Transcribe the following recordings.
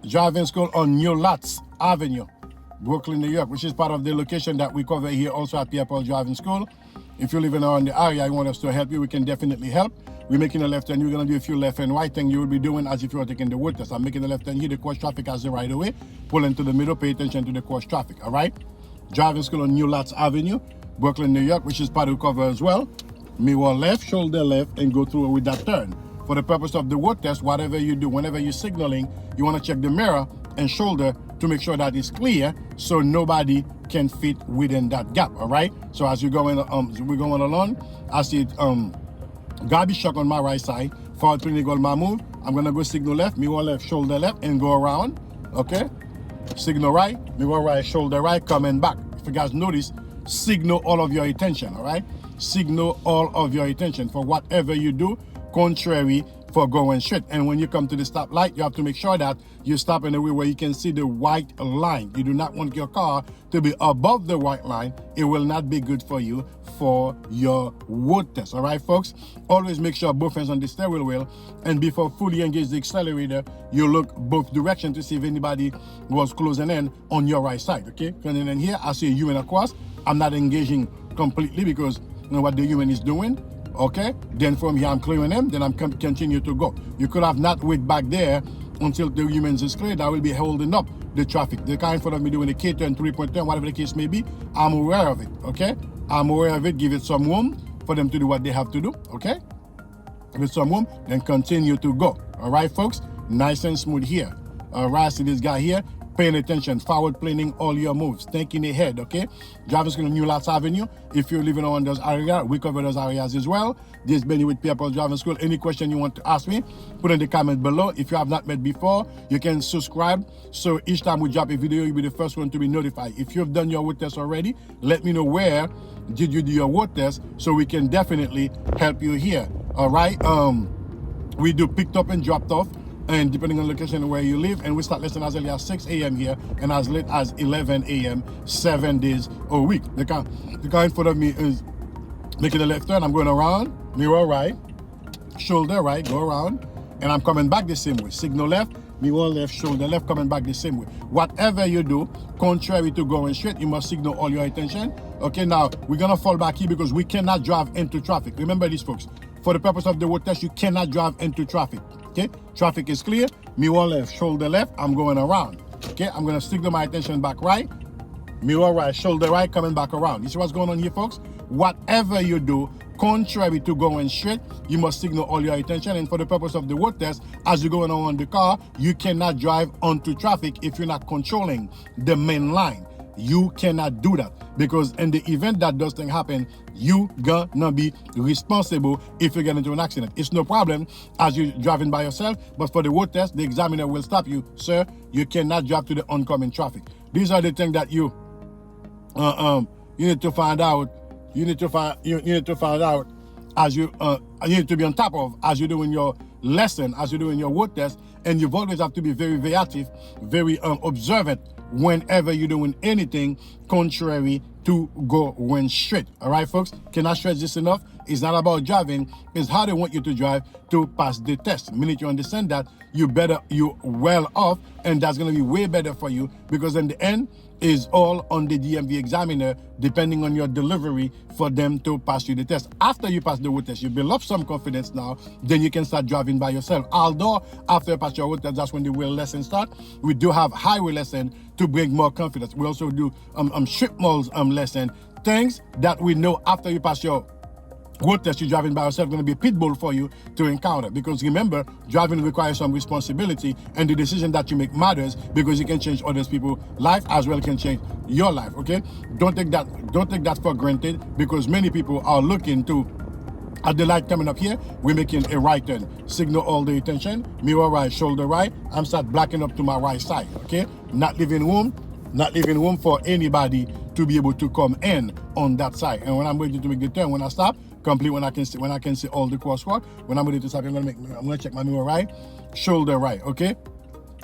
driving school on New Lots Avenue, Brooklyn, New York, which is part of the location that we cover here also at Pierre Driving School. If you're living around the area, you want us to help you, we can definitely help. We're making a left turn. You're going to do a few left and right thing you will be doing as if you were taking the road test. I'm making a left turn here. The cross traffic has the right of way. Pull into the middle. Pay attention to the cross traffic. All right? Driving school on New Lots Avenue, Brooklyn, New York, which is part of the cover as well. Mirror left, shoulder left, and go through with that turn. For the purpose of the road test, whatever you do, whenever you're signaling, you want to check the mirror and shoulder to make sure that it's clear so nobody can fit within that gap. All right? So as we're going along, I see garbage truck on my right side, forward clinic on my move. I'm gonna go signal left, mirror left, shoulder left, and go around. Okay? Signal right, mirror right, shoulder right, coming back. If you guys notice, signal all of your attention, all right? Signal all of your attention for whatever you do, contrary for going straight. And when you come to the stoplight, you have to make sure that you stop in a way where you can see the white line. You do not want your car to be above the white line. It will not be good for you for your road test. All right, folks? Always make sure both hands on the steering wheel, and before fully engage the accelerator, you look both directions to see if anybody was closing in on your right side. Okay? Coming in here, I see a human across. I'm not engaging completely because you know what the human is doing. Okay, then from here I'm clearing them, then I'm continue to go. You could have not wait back there until the humans is clear. That will be holding up the traffic. The car in front of me doing a K-turn, 3-point turn, whatever the case may be, I'm aware of it. Okay, I'm aware of it. Give it some room for them to do what they have to do. Okay, give it some room, then continue to go. All right, folks, nice and smooth here. All right, see this guy here, paying attention, forward planning all your moves, thinking ahead. Okay, driving school on New Lots Avenue. If you're living around those areas, we cover those areas as well. This is Benny with Pierre Driving School. Any question you want to ask me, put in the comment below. If you have not met before, you can subscribe, so each time we drop a video, you'll be the first one to be notified. If you've done your road test already, let me know where did you do your road test, so we can definitely help you here. All right, we do picked up and dropped off, and depending on location where you live, and we start lesson as early as 6 a.m. here and as late as 11 a.m. 7 days a week. The car in front of me is making a left turn. I'm going around, mirror right, shoulder right, go around, and I'm coming back the same way. Signal left, mirror left, shoulder left, coming back the same way. Whatever you do, contrary to going straight, you must signal all your attention. Okay, now we're gonna fall back here because we cannot drive into traffic. Remember this, folks. For the purpose of the road test, you cannot drive into traffic. Okay, traffic is clear, mirror left, shoulder left, I'm going around. Okay, I'm gonna signal my attention back right, mirror right, shoulder right, coming back around. You see what's going on here, folks? Whatever you do, contrary to going straight, you must signal all your attention. And for the purpose of the road test, as you're going around the car, you cannot drive onto traffic if you're not controlling the main line. You cannot do that, because in the event that those things happen, you gonna be responsible if you get into an accident. It's no problem as you're driving by yourself, but for the road test, the examiner will stop you. Sir, you cannot drive to the oncoming traffic. These are the things that you need to find out. You need to find out as you need to be on top of as you're doing your lesson, as you're doing your road test, and you've always have to be very, very active, very observant whenever you're doing anything contrary to going straight. All right, folks, can I stress this enough? It's not about driving, it's how they want you to drive to pass the test. The minute you understand that, you're well off, and that's going to be way better for you, because in the end, is all on the DMV examiner, depending on your delivery, for them to pass you the test. After you pass the road test, you build up some confidence now, then you can start driving by yourself. Although after you pass your road test, that's when the wheel lesson start. We do have highway lesson to bring more confidence. We also do strip malls lesson, things that we know after you pass your road test, you're driving by yourself, going to be a pit bull for you to encounter. Because remember, driving requires some responsibility, and the decision that you make matters, because you can change others people's life as well can change your life. Okay, don't take that for granted, because many people are looking to, at the light coming up here, we're making a right turn. Signal all the attention, mirror right, shoulder right. I'm start blacking up to my right side. Okay, not leaving room for anybody to be able to come in on that side. And when I'm ready to make the turn, when I stop, complete when I can see all the crosswalk. When I'm ready to stop, I'm gonna check my mirror right, shoulder right. Okay.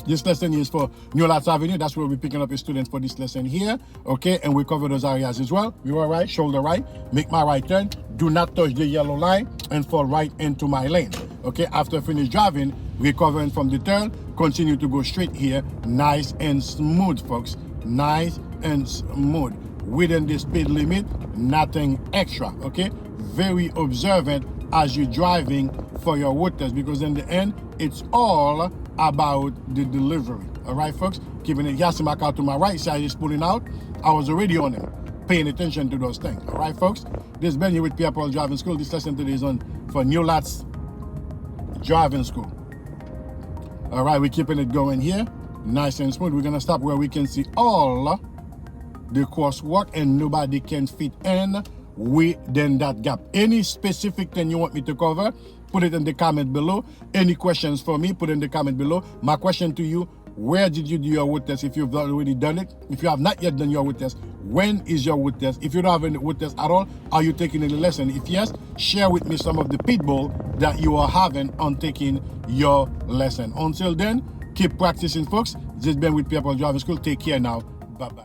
This lesson is for New Lots Avenue. That's where we're picking up a student for this lesson here. Okay, and we cover those areas as well. Mirror right, shoulder right, make my right turn. Do not touch the yellow line and fall right into my lane. Okay, after finish driving, recovering from the turn, continue to go straight here, nice and smooth, folks. Nice and smooth. Within the speed limit, nothing extra, okay? Very observant as you're driving for your road test, because in the end, it's all about the delivery. All right, folks? Keeping it, Yasim back out to my right side is pulling out. I was already on him, paying attention to those things. All right, folks? This is Ben here with Pierre Driving School. This lesson today is on for New Lads Driving School. All right, we're keeping it going here, nice and smooth. We're gonna stop where we can see all the crosswalk and nobody can fit in within that gap. Any specific thing you want me to cover, put it in the comment below. Any questions for me, put in the comment below. My question to you, where did you do your road test if you've already done it? If you have not yet done your road test, when is your road test? If you don't have any road test at all, are you taking any lesson? If yes, share with me some of the pitfall that you are having on taking your lesson. Until then, keep practicing, folks. This has been with Pierre Driving School. Take care now. Bye-bye.